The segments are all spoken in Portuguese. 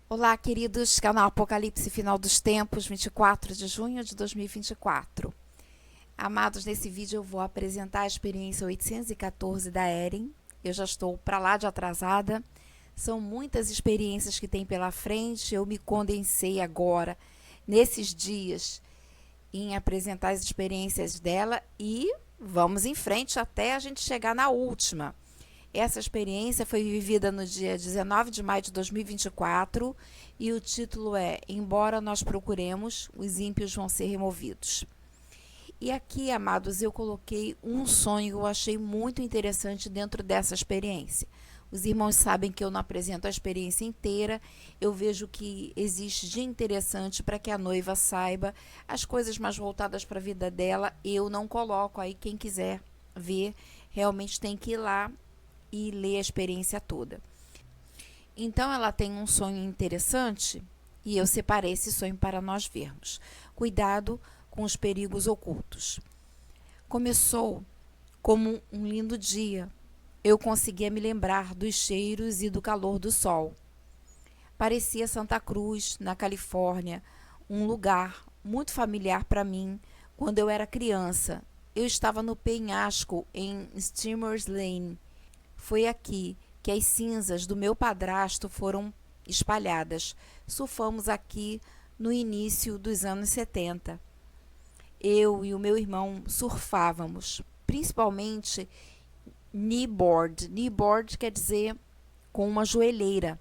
Olá, queridos, canal Apocalipse Final dos Tempos, 24 de junho de 2024. Amados, nesse vídeo eu vou apresentar a experiência 814 da Eren. Eu já estou para lá de atrasada. São muitas experiências que tem pela frente. Eu me condensei agora, nesses dias, em apresentar as experiências dela e vamos em frente até a gente chegar na última. Essa experiência foi vivida no dia 19 de maio de 2024 e o título é Embora Nós Procuremos, os ímpios vão ser removidos. E aqui, amados, eu coloquei um sonho que eu achei muito interessante dentro dessa experiência. Os irmãos sabem que eu não apresento a experiência inteira, eu vejo que existe de interessante para que a noiva saiba as coisas mais voltadas para a vida dela, eu não coloco, aí quem quiser ver realmente tem que ir lá e ler a experiência toda. Então ela tem um sonho interessante e eu separei esse sonho para nós vermos. Cuidado com os perigos ocultos. Começou como um lindo dia. Eu conseguia me lembrar dos cheiros e do calor do sol. Parecia Santa Cruz, na Califórnia, um lugar muito familiar para mim quando eu era criança. Eu estava no penhasco em Steamers Lane. Foi aqui que as cinzas do meu padrasto foram espalhadas. Surfamos aqui no início dos anos 70. Eu e o meu irmão surfávamos, principalmente kneeboard. Kneeboard quer dizer com uma joelheira.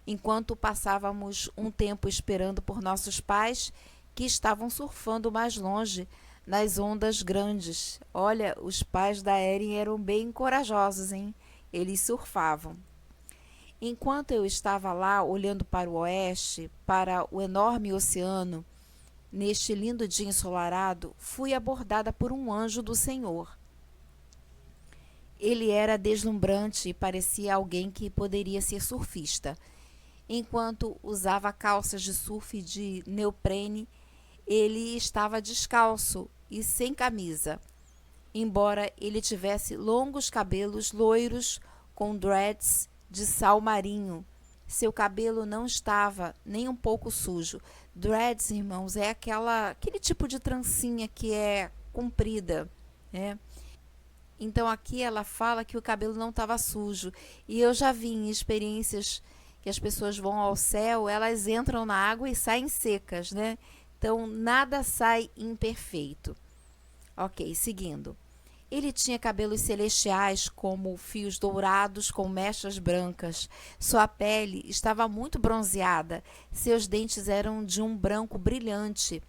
Enquanto passávamos um tempo esperando por nossos pais, que estavam surfando mais longe, nas ondas grandes. Olha, os pais da Eren eram bem corajosos, hein? Eles surfavam. Enquanto eu estava lá olhando para o oeste, para o enorme oceano, neste lindo dia ensolarado, fui abordada por um anjo do Senhor. Ele era deslumbrante e parecia alguém que poderia ser surfista. Enquanto usava calças de surf de neoprene, ele estava descalço e sem camisa, embora ele tivesse longos cabelos loiros com dreads de sal marinho. Seu cabelo não estava nem um pouco sujo. Dreads, irmãos, é aquele tipo de trancinha que é comprida, né? Então aqui ela fala que o cabelo não estava sujo. E eu já vi em experiências que as pessoas vão ao céu, elas entram na água e saem secas, né? Então nada sai imperfeito. Ok, seguindo. Ele tinha cabelos celestiais, como fios dourados com mechas brancas. Sua pele estava muito bronzeada. Seus dentes eram de um branco brilhante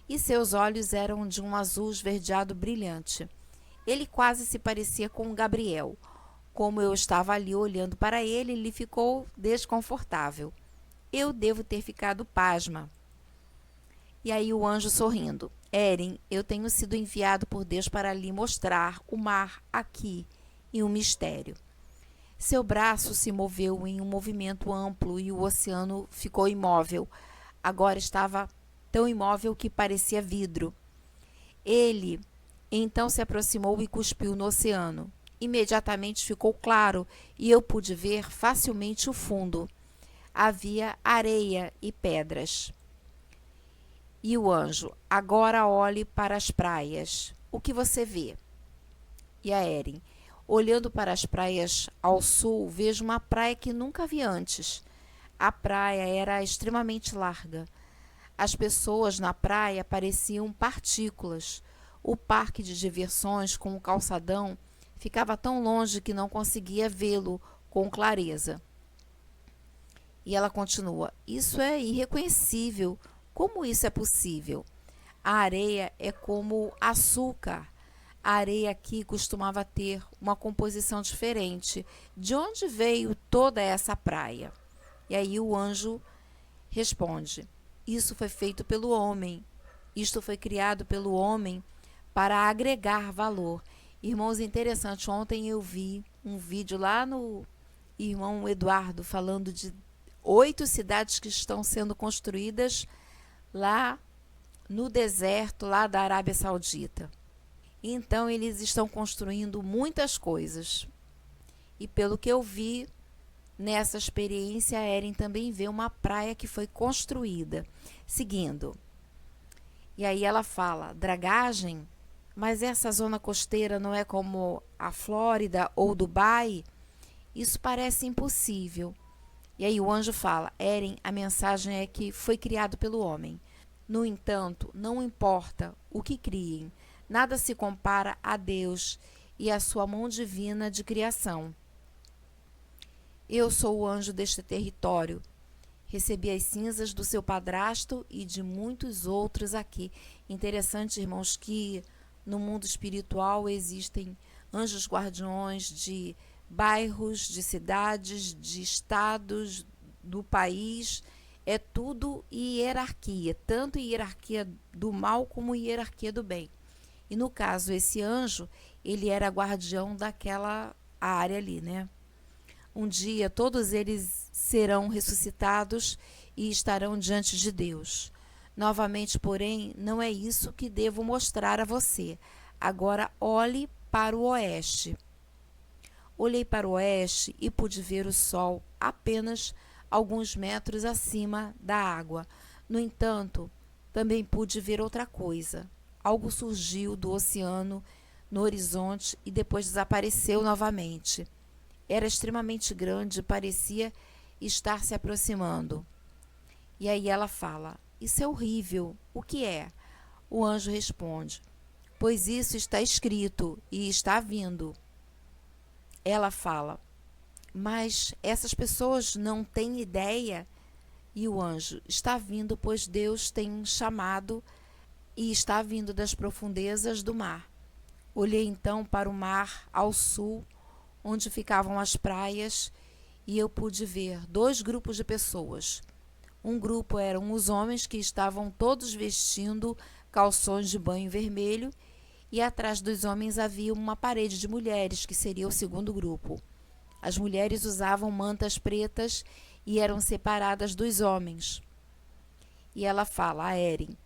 e seus olhos eram de um azul esverdeado brilhante. Ele quase se parecia com Gabriel. Como eu estava ali olhando para ele, lhe ficou desconfortável. Eu devo ter ficado pasma. E aí o anjo sorrindo. Eren, eu tenho sido enviado por Deus para lhe mostrar o mar aqui e um mistério. Seu braço se moveu em um movimento amplo e o oceano ficou imóvel. Agora estava tão imóvel que parecia vidro. Ele então se aproximou e cuspiu no oceano. Imediatamente ficou claro e eu pude ver facilmente o fundo. Havia areia e pedras. E o anjo, agora olhe para as praias. O que você vê? E a Eren, olhando para as praias ao sul, vejo uma praia que nunca vi antes. A praia era extremamente larga. As pessoas na praia pareciam partículas. O parque de diversões com o calçadão ficava tão longe que não conseguia vê-lo com clareza. E ela continua, isso é irreconhecível. Como isso é possível? A areia é como açúcar. A areia aqui costumava ter uma composição diferente. De onde veio toda essa praia? E aí o anjo responde: isso foi feito pelo homem. Isto foi criado pelo homem para agregar valor. Irmãos, interessante, ontem eu vi um vídeo lá no irmão Eduardo falando de 8 cidades que estão sendo construídas lá no deserto, lá da Arábia Saudita. Então eles estão construindo muitas coisas. E pelo que eu vi, Nessa experiência, a Eren também vê uma praia que foi construída, seguindo. E aí ela fala, dragagem? Mas essa zona costeira não é como a Flórida ou Dubai? Isso parece impossível. E aí o anjo fala, Eren, a mensagem é que foi criado pelo homem. No entanto, não importa o que criem, nada se compara a Deus e a sua mão divina de criação. Eu sou o anjo deste território. Recebi as cinzas do seu padrasto e de muitos outros aqui. Interessante, irmãos, que no mundo espiritual existem anjos guardiões de bairros, de cidades, de estados, do país. É tudo hierarquia, tanto hierarquia do mal como hierarquia do bem. E no caso, esse anjo, ele era guardião daquela área ali, né? Um dia todos eles serão ressuscitados e estarão diante de Deus. Novamente, porém, não é isso que devo mostrar a você. Agora olhe para o oeste. Olhei para o oeste e pude ver o sol apenas alguns metros acima da água. No entanto, também pude ver outra coisa. Algo surgiu do oceano no horizonte e depois desapareceu novamente. Era extremamente grande e parecia estar se aproximando. E aí ela fala, isso é horrível, o que é? O anjo responde, pois isso está escrito e está vindo. Ela fala, mas essas pessoas não têm ideia. E o anjo, está vindo, pois Deus tem chamado e está vindo das profundezas do mar. Olhei então para o mar ao sul, onde ficavam as praias, e eu pude ver dois grupos de pessoas. Um grupo eram os homens que estavam todos vestindo calções de banho vermelho, e atrás dos homens havia uma parede de mulheres, que seria o segundo grupo. As mulheres usavam mantas pretas e eram separadas dos homens. E ela fala a Eren,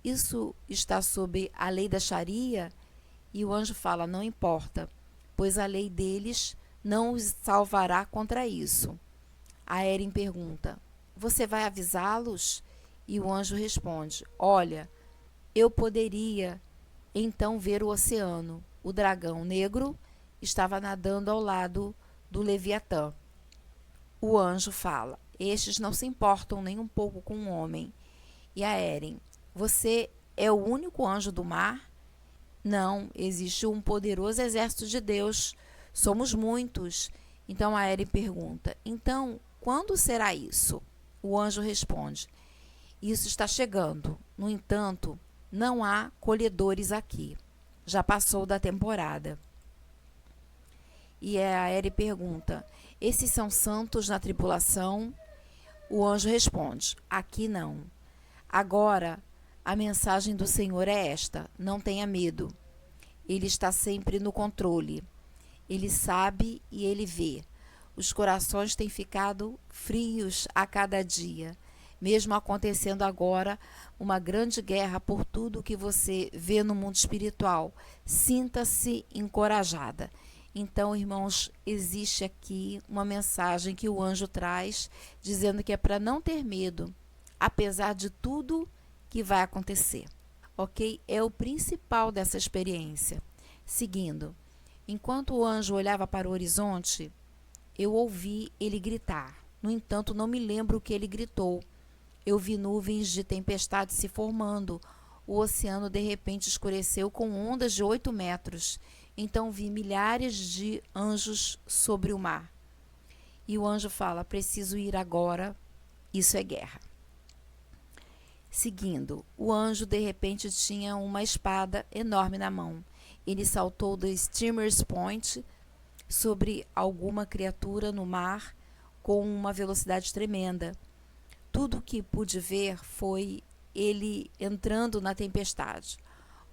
isso está sob a lei da Sharia? E o anjo fala, não importa, pois a lei deles não os salvará contra isso. A Eren pergunta, você vai avisá-los? E o anjo responde, olha, eu poderia então ver o oceano. O dragão negro estava nadando ao lado do Leviatã. O anjo fala, estes não se importam nem um pouco com o homem. E a Eren, você é o único anjo do mar? Não, existe um poderoso exército de Deus. Somos muitos. Então a Eren pergunta, então, quando será isso? O anjo responde, isso está chegando. No entanto, não há colhedores aqui. Já passou da temporada. E a Eren pergunta, esses são santos na tribulação? O anjo responde, aqui não. Agora, a mensagem do Senhor é esta, não tenha medo. Ele está sempre no controle. Ele sabe e ele vê. Os corações têm ficado frios a cada dia. Mesmo acontecendo agora uma grande guerra por tudo que você vê no mundo espiritual, sinta-se encorajada. Então, irmãos, existe aqui uma mensagem que o anjo traz, dizendo que é para não ter medo, apesar de tudo que vai acontecer. Ok? É o principal dessa experiência. Seguindo, enquanto o anjo olhava para o horizonte, eu ouvi ele gritar. No entanto, não me lembro o que ele gritou. Eu vi nuvens de tempestade se formando. O oceano de repente escureceu com ondas de 8 metros. Então vi milhares de anjos sobre o mar. E o anjo fala, preciso ir agora, isso é guerra. Seguindo, o anjo de repente tinha uma espada enorme na mão. Ele saltou do Steamer's Point sobre alguma criatura no mar com uma velocidade tremenda. Tudo o que pude ver foi ele entrando na tempestade.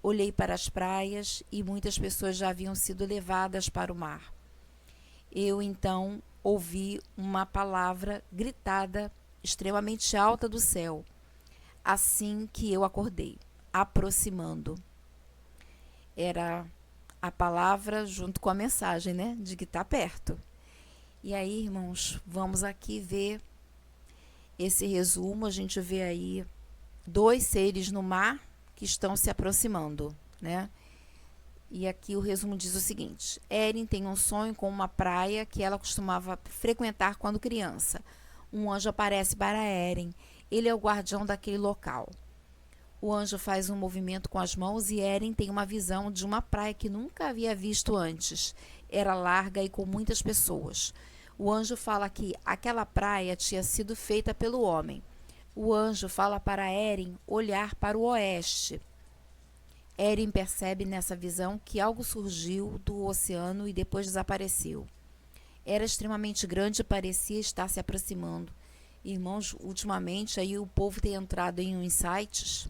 Olhei para as praias e muitas pessoas já haviam sido levadas para o mar. Eu então ouvi uma palavra gritada extremamente alta do céu, assim que eu acordei, aproximando. Era a palavra junto com a mensagem, né, de que está perto. E aí, irmãos, vamos aqui ver esse resumo. A gente vê aí dois seres no mar que estão se aproximando, né? E aqui o resumo diz o seguinte: Erin tem um sonho com uma praia que ela costumava frequentar quando criança. Um anjo aparece para Erin. Ele é o guardião daquele local. O anjo faz um movimento com as mãos e Erin tem uma visão de uma praia que nunca havia visto antes. Era larga e com muitas pessoas. O anjo fala que aquela praia tinha sido feita pelo homem. O anjo fala para Erin olhar para o oeste. Erin percebe nessa visão que algo surgiu do oceano e depois desapareceu. Era extremamente grande e parecia estar se aproximando. Irmãos, ultimamente aí o povo tem entrado em uns sites,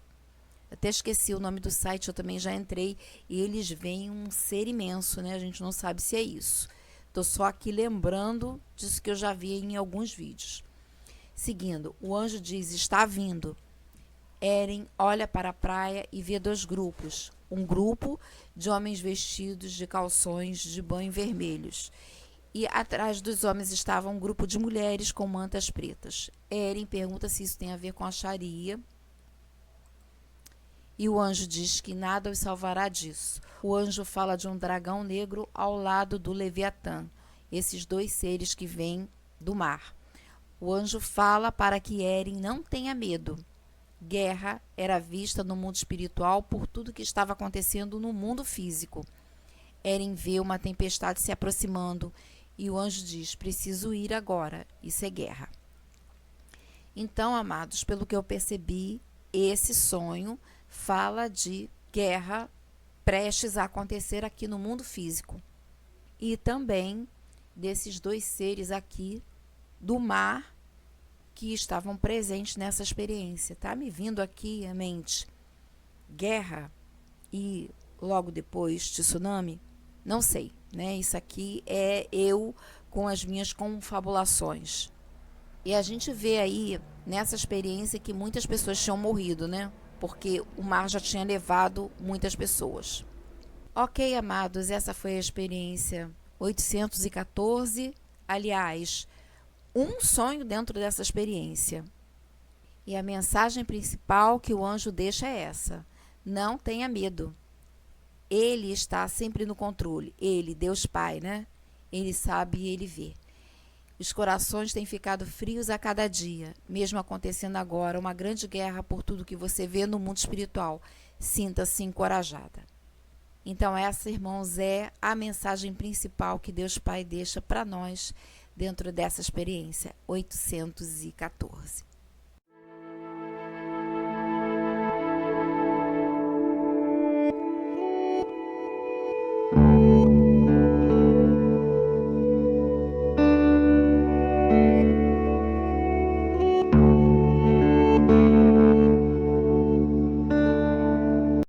até esqueci o nome do site, eu também já entrei, e eles veem um ser imenso, né? A gente não sabe se é isso. Estou só aqui lembrando disso que eu já vi em alguns vídeos. Seguindo, o anjo diz, está vindo. Erin olha para a praia e vê dois grupos. Um grupo de homens vestidos de calções de banho vermelhos. E atrás dos homens estava um grupo de mulheres com mantas pretas. Erin pergunta se isso tem a ver com a Sharia. E o anjo diz que nada os salvará disso. O anjo fala de um dragão negro ao lado do Leviatã, esses dois seres que vêm do mar. O anjo fala para que Erin não tenha medo. Guerra era vista no mundo espiritual por tudo que estava acontecendo no mundo físico. Erin vê uma tempestade se aproximando e o anjo diz, preciso ir agora, isso é guerra. Então, amados, pelo que eu percebi, esse sonho fala de guerra prestes a acontecer aqui no mundo físico. E também desses dois seres aqui do mar que estavam presentes nessa experiência. Tá me vindo aqui à mente guerra e logo depois tsunami? Não sei, né? Isso aqui é eu com as minhas confabulações. E a gente vê aí nessa experiência que muitas pessoas tinham morrido, né? Porque o mar já tinha levado muitas pessoas. Ok, amados, essa foi a experiência 814. Aliás, um sonho dentro dessa experiência. E a mensagem principal que o anjo deixa é essa: não tenha medo. Ele está sempre no controle. Ele, Deus Pai, né? Ele sabe e ele vê. Os corações têm ficado frios a cada dia, mesmo acontecendo agora uma grande guerra por tudo que você vê no mundo espiritual. Sinta-se encorajada. Então essa, irmãos, é a mensagem principal que Deus Pai deixa para nós dentro dessa experiência 814.